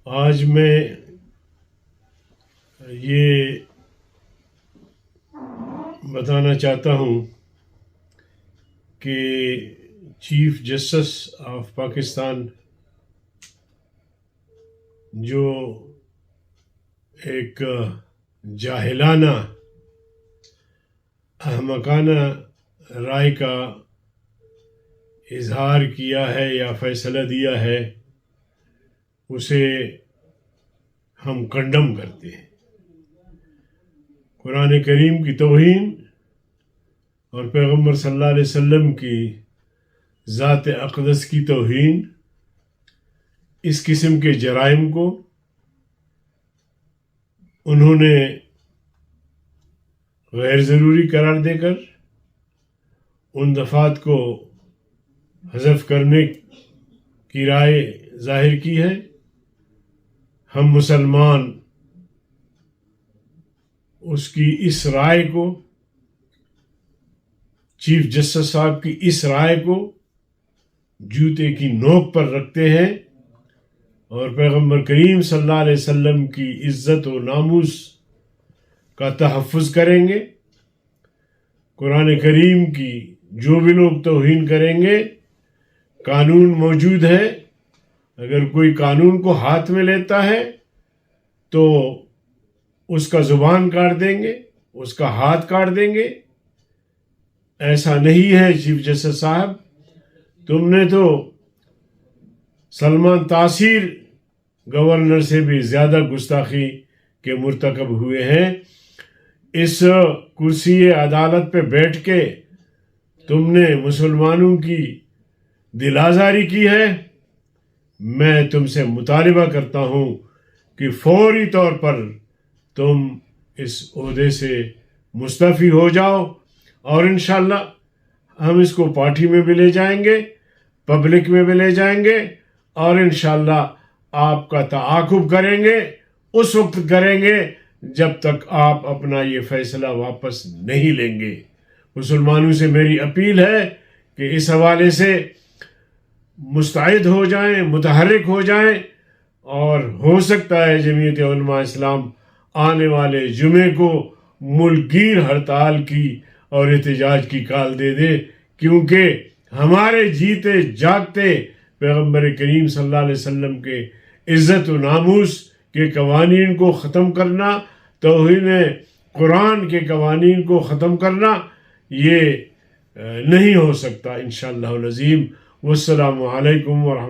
آج میں یہ بتانا چاہتا ہوں کہ چیف جسٹس آف پاکستان جو ایک جاہلانہ احمقانہ رائے کا اظہار کیا ہے یا فیصلہ دیا ہے، اسے ہم کنڈم کرتے ہیں۔ قرآن کریم کی توہین اور پیغمبر صلی اللہ علیہ وسلم کی ذات اقدس کی توہین، اس قسم کے جرائم کو انہوں نے غیر ضروری قرار دے کر ان دفعات کو حذف کرنے کی رائے ظاہر کی ہے۔ ہم مسلمان اس کی اس رائے کو، چیف جسٹس صاحب کی اس رائے کو جوتے کی نوک پر رکھتے ہیں اور پیغمبر کریم صلی اللہ علیہ وسلم کی عزت و ناموس کا تحفظ کریں گے۔ قرآن کریم کی جو بھی لوگ توہین کریں گے، قانون موجود ہے، اگر کوئی قانون کو ہاتھ میں لیتا ہے تو اس کا زبان کاٹ دیں گے، اس کا ہاتھ کاٹ دیں گے۔ ایسا نہیں ہے چیف جسٹس صاحب، تم نے تو سلمان تاثیر گورنر سے بھی زیادہ گستاخی کے مرتکب ہوئے ہیں۔ اس کرسی عدالت پہ بیٹھ کے تم نے مسلمانوں کی دل آزاری کی ہے۔ میں تم سے مطالبہ کرتا ہوں کہ فوری طور پر تم اس عہدے سے مستعفی ہو جاؤ، اور انشاءاللہ ہم اس کو پارٹی میں بھی لے جائیں گے، پبلک میں بھی لے جائیں گے، اور انشاءاللہ آپ کا تعاقب کریں گے، اس وقت کریں گے جب تک آپ اپنا یہ فیصلہ واپس نہیں لیں گے۔ مسلمانوں سے میری اپیل ہے کہ اس حوالے سے مستعد ہو جائیں، متحرک ہو جائیں، اور ہو سکتا ہے جمعیت علماء اسلام آنے والے جمعے کو ملک گیر ہڑتال کی اور احتجاج کی کال دے دے، کیونکہ ہمارے جیتے جاگتے پیغمبر کریم صلی اللہ علیہ وسلم کے عزت و ناموس کے قوانین کو ختم کرنا، توہین قرآن کے قوانین کو ختم کرنا، یہ نہیں ہو سکتا انشاءاللہ العظیم۔ والسلام علیکم ورحمۃ اللہ۔